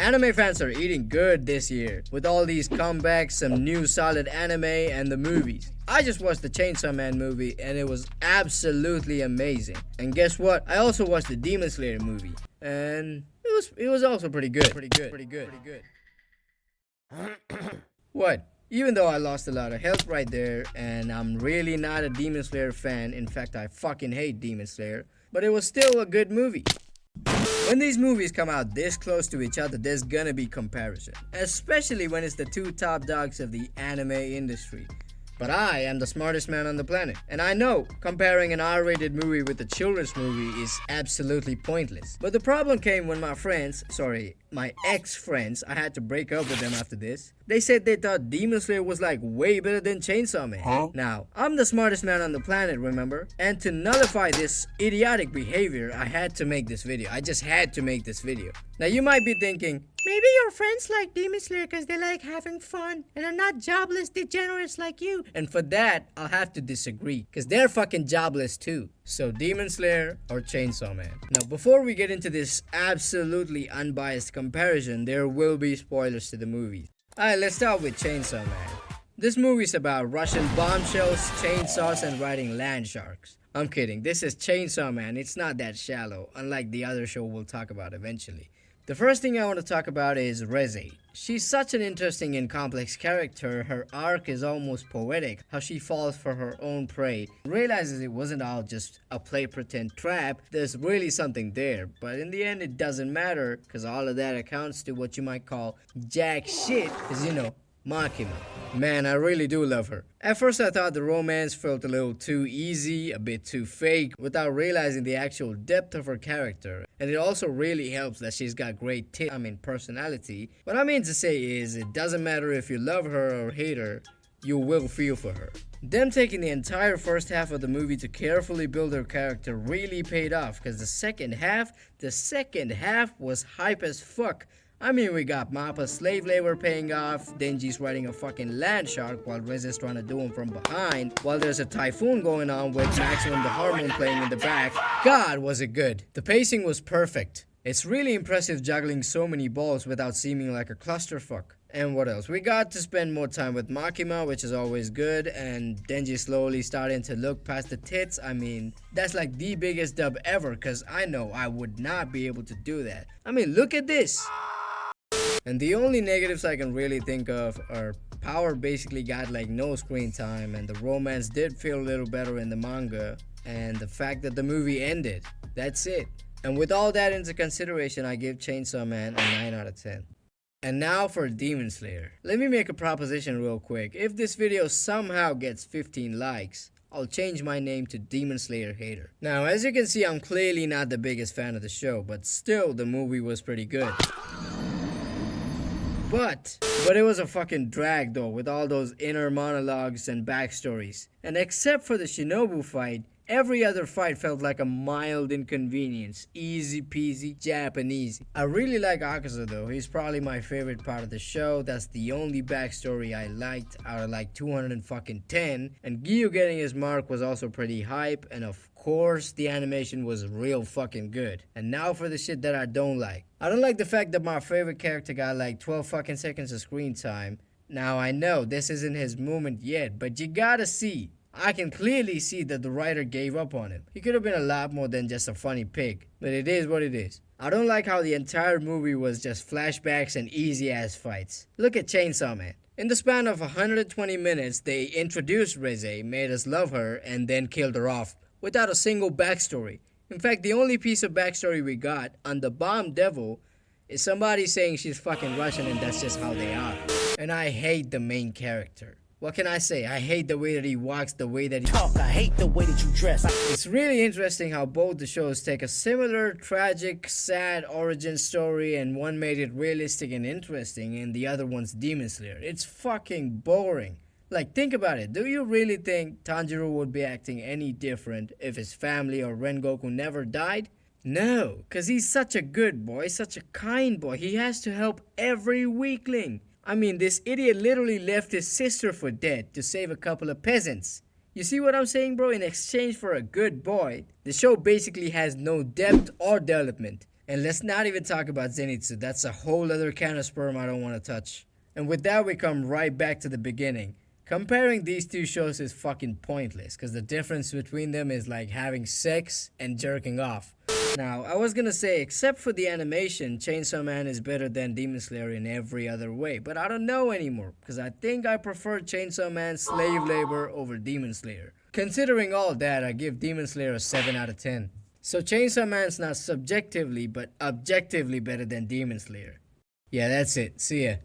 Anime fans are eating good this year, with all these comebacks, some new solid anime, and the movies. I just watched the Chainsaw Man movie and it was absolutely amazing. And guess what? I also watched the Demon Slayer movie and it was also pretty good. What? Even though I lost a lot of health right there and I'm really not a Demon Slayer fan, in fact I fucking hate Demon Slayer, but it was still a good movie. When these movies come out this close to each other, there's gonna be comparison, especially when it's the two top dogs of the anime industry. But I am the smartest man on the planet, and I know comparing an R-rated movie with a children's movie is absolutely pointless. But the problem came when my ex-friends, I had to break up with them after this. They said they thought Demon Slayer was like way better than Chainsaw Man. Huh? Now, I'm the smartest man on the planet, remember? And to nullify this idiotic behavior, I had to make this video. I just had to make this video. Now, you might be thinking, maybe your friends like Demon Slayer because they like having fun and are not jobless degenerates like you. And for that, I'll have to disagree because they're fucking jobless too. So Demon Slayer or Chainsaw Man? Now before we get into this absolutely unbiased comparison, there will be spoilers to the movies. Alright, let's start with Chainsaw Man. This movie's about Russian bombshells, chainsaws, and riding land sharks. I'm kidding, this is Chainsaw Man, it's not that shallow, unlike the other show we'll talk about eventually. The first thing I want to talk about is Reze. She's such an interesting and complex character. Her arc is almost poetic, how she falls for her own prey, realizes it wasn't all just a play pretend trap, there's really something there, but in the end it doesn't matter, because all of that accounts to what you might call jack shit, because you know, Makima. Man, I really do love her. At first I thought the romance felt a little too easy, a bit too fake, without realizing the actual depth of her character. And it also really helps that she's got great personality. What I mean to say is, it doesn't matter if you love her or hate her, you will feel for her. Them taking the entire first half of the movie to carefully build her character really paid off, because the second half was hype as fuck. I mean, we got Mappa's slave labor paying off, Denji's riding a fucking land shark while Reze's trying to do him from behind, while there's a typhoon going on with Maximum the Hormone playing in the back. God, was it good. The pacing was perfect. It's really impressive juggling so many balls without seeming like a clusterfuck. And what else? We got to spend more time with Makima, which is always good, and Denji slowly starting to look past the tits. I mean, that's like the biggest dub ever, cause I know I would not be able to do that. I mean, look at this. And the only negatives I can really think of are Power basically got like no screen time, and the romance did feel a little better in the manga, and the fact that the movie ended. That's it. And with all that into consideration, I give Chainsaw Man a 9 out of 10. And now for Demon Slayer. Let me make a proposition real quick. If this video somehow gets 15 likes, I'll change my name to Demon Slayer Hater. Now, as you can see, I'm clearly not the biggest fan of the show, but still, the movie was pretty good. But it was a fucking drag though, with all those inner monologues and backstories. And except for the Shinobu fight, every other fight felt like a mild inconvenience. Easy peasy, Japanese. I really like Akaza though. He's probably my favorite part of the show. That's the only backstory I liked out of like 210. And Gyu getting his mark was also pretty hype. And of course, the animation was real fucking good. And now for the shit that I don't like. I don't like the fact that my favorite character got like 12 fucking seconds of screen time. Now I know this isn't his moment yet, but you gotta see. I can clearly see that the writer gave up on him. He could have been a lot more than just a funny pig, but it is what it is. I don't like how the entire movie was just flashbacks and easy ass fights. Look at Chainsaw Man. In the span of 120 minutes, they introduced Reze, made us love her, and then killed her off without a single backstory. In fact, the only piece of backstory we got on the Bomb Devil is somebody saying she's fucking Russian and that's just how they are. And I hate the main character. What can I say? I hate the way that he walks, the way that he talks. I hate the way that you dress. It's really interesting how both the shows take a similar tragic, sad origin story, and one made it realistic and interesting and the other one's Demon Slayer. It's fucking boring. Like, think about it. Do you really think Tanjiro would be acting any different if his family or Rengoku never died? No, because he's such a good boy, such a kind boy. He has to help every weakling. I mean, this idiot literally left his sister for dead to save a couple of peasants. You see what I'm saying, bro? In exchange for a good boy, the show basically has no depth or development. And let's not even talk about Zenitsu. That's a whole other can of sperm I don't want to touch. And with that, we come right back to the beginning. Comparing these two shows is fucking pointless because the difference between them is like having sex and jerking off. Now, I was gonna say, except for the animation, Chainsaw Man is better than Demon Slayer in every other way, but I don't know anymore because I think I prefer Chainsaw Man's slave labor over Demon Slayer. Considering all that, I give Demon Slayer a 7 out of 10. So Chainsaw Man's not subjectively, but objectively better than Demon Slayer. Yeah, that's it. See ya.